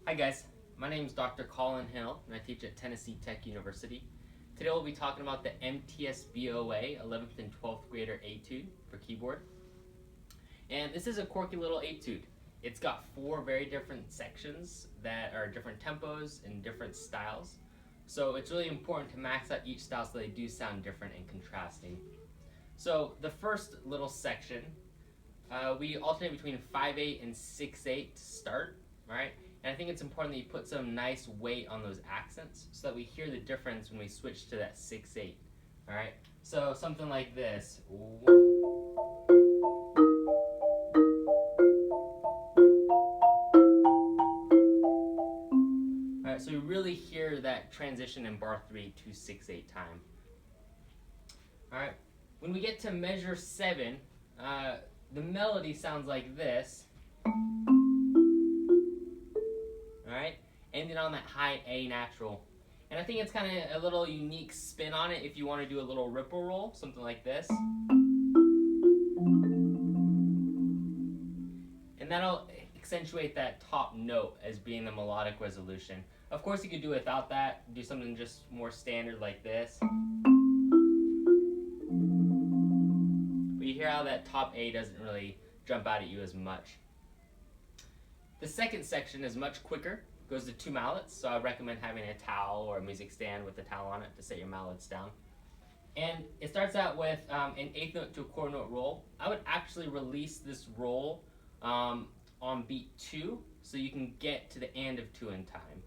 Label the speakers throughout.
Speaker 1: Hi guys, my name is Dr. Colin Hill and I teach at Tennessee Tech University. Today we'll be talking about the MTSBOA 11th and 12th grader Etude for keyboard. And this is a quirky little etude. It's got 4 very different sections that are different tempos and different styles. So it's really important to max out each style so they do sound different and contrasting. So the first little section, we alternate between 5/8 and 6/8 to start, right? And I think it's important that you put some nice weight on those accents so that we hear the difference when we switch to that 6/8. All right. So something like this. All right. So we really hear that transition in bar 3 to 6/8 time. All right. When we get to measure 7, the melody sounds like this. Alright, ending on that high A natural. And I think it's kind of a little unique spin on it if you want to do a little ripple roll, something like this. And that'll accentuate that top note as being the melodic resolution. Of course you could do without that, do something just more standard like this. But you hear how that top A doesn't really jump out at you as much. The second section is much quicker, goes to 2 mallets, so I recommend having a towel or a music stand with a towel on it to set your mallets down. And it starts out with an 8th note to a quarter note roll. I would actually release this roll on beat 2 so you can get to the end of 2 in time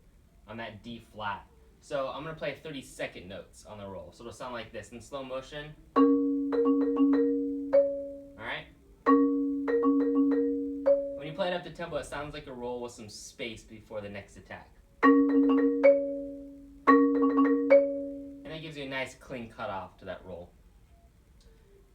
Speaker 1: on that D flat. So I'm going to play 30-second notes on the roll, so it'll sound like this in slow motion. Alright? When you play it up to tempo, it sounds like a roll with some space before the next attack. And that gives you a nice clean cutoff to that roll.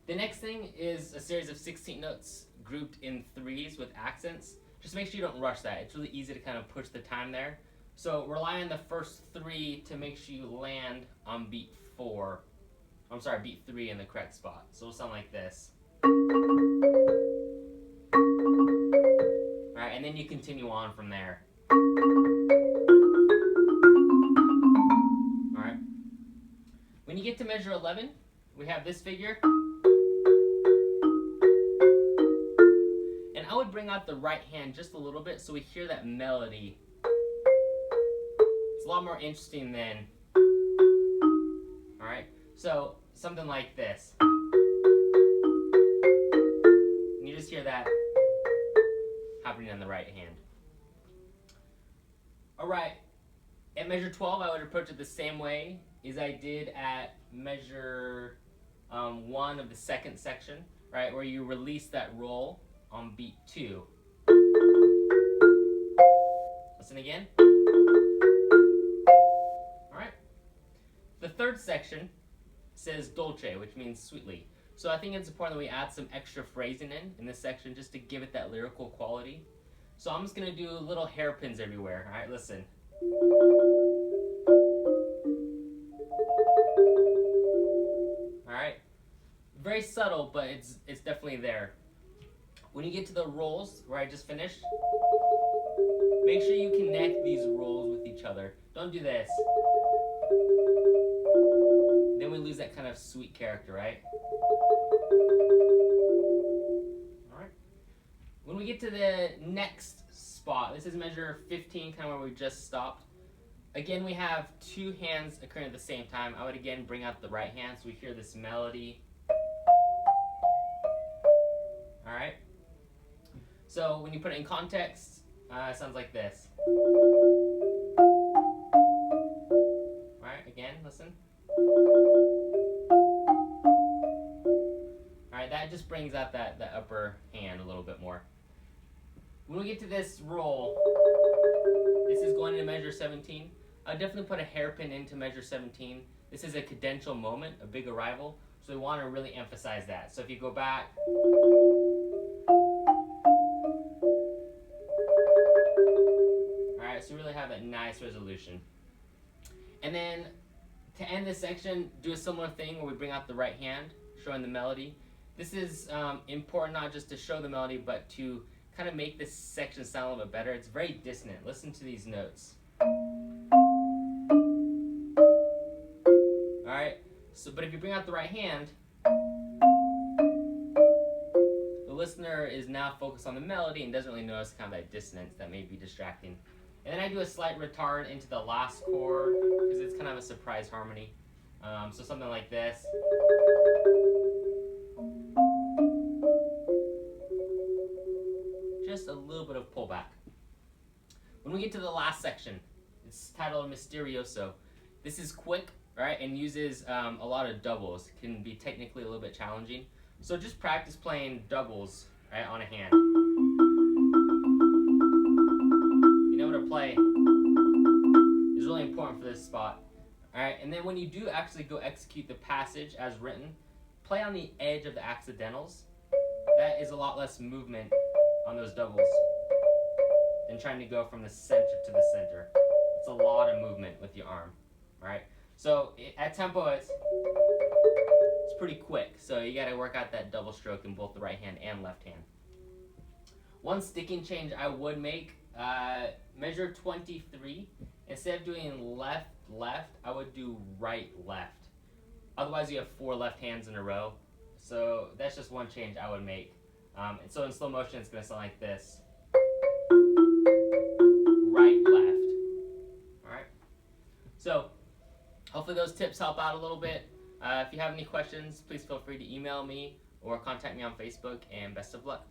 Speaker 1: The next thing is a series of 16 notes grouped in 3s with accents. Just make sure you don't rush that. It's really easy to kind of push the time there. So rely on the first 3 to make sure you land on beat 3 in the correct spot. So it'll sound like this. Alright, and then you continue on from there. Alright. When you get to measure 11, we have this figure. And I would bring out the right hand just a little bit so we hear that melody. It's a lot more interesting than... Alright, so something like this. And you just hear that happening on the right hand. Alright, at measure 12 I would approach it the same way as I did at measure 1 of the second section, right, where you release that roll on beat 2. Listen again. Alright. The third section says dolce, which means sweetly. So I think it's important that we add some extra phrasing in this section just to give it that lyrical quality. So I'm just going to do little hairpins everywhere. All right, listen. All right. Very subtle, but it's definitely there. When you get to the rolls where I just finished, make sure you connect these rolls with each other. Don't do this. Then we lose that kind of sweet character, right? When we get to the next spot, this is measure 15, kind of where we just stopped. Again, we have 2 hands occurring at the same time. I would again bring out the right hand so we hear this melody. Alright? So when you put it in context, it sounds like this. Alright, again, listen. Alright, that just brings out that upper hand a little bit more. When we get to this roll, this is going into measure 17. I would definitely put a hairpin into measure 17. This is a cadential moment, a big arrival, so we want to really emphasize that. So if you go back, alright, so really have that nice resolution. And then to end this section, do a similar thing where we bring out the right hand, showing the melody. This is important not just to show the melody, but to kind of make this section sound a little bit better, it's very dissonant. Listen to these notes. Alright, so but if you bring out the right hand, the listener is now focused on the melody and doesn't really notice kind of that dissonance that may be distracting. And then I do a slight retard into the last chord because it's kind of a surprise harmony. So something like this. Just a little bit of pullback. When we get to the last section, it's titled Misterioso. This is quick, right, and uses a lot of doubles. Can be technically a little bit challenging. So just practice playing doubles, right, on a hand. Being able to play is really important for this spot. All right, and then when you do actually go execute the passage as written, play on the edge of the accidentals. That is a lot less movement on those doubles than trying to go from the center to the center. It's a lot of movement with your arm, all right? So at tempo, it's pretty quick, so you gotta work out that double stroke in both the right hand and left hand. One sticking change I would make, measure 23. Instead of doing left, left, I would do right, left. Otherwise you have 4 left hands in a row. So that's just one change I would make. And so in slow motion it's gonna sound like this. Right, left. Alright? So hopefully those tips help out a little bit. If you have any questions, please feel free to email me or contact me on Facebook, and best of luck.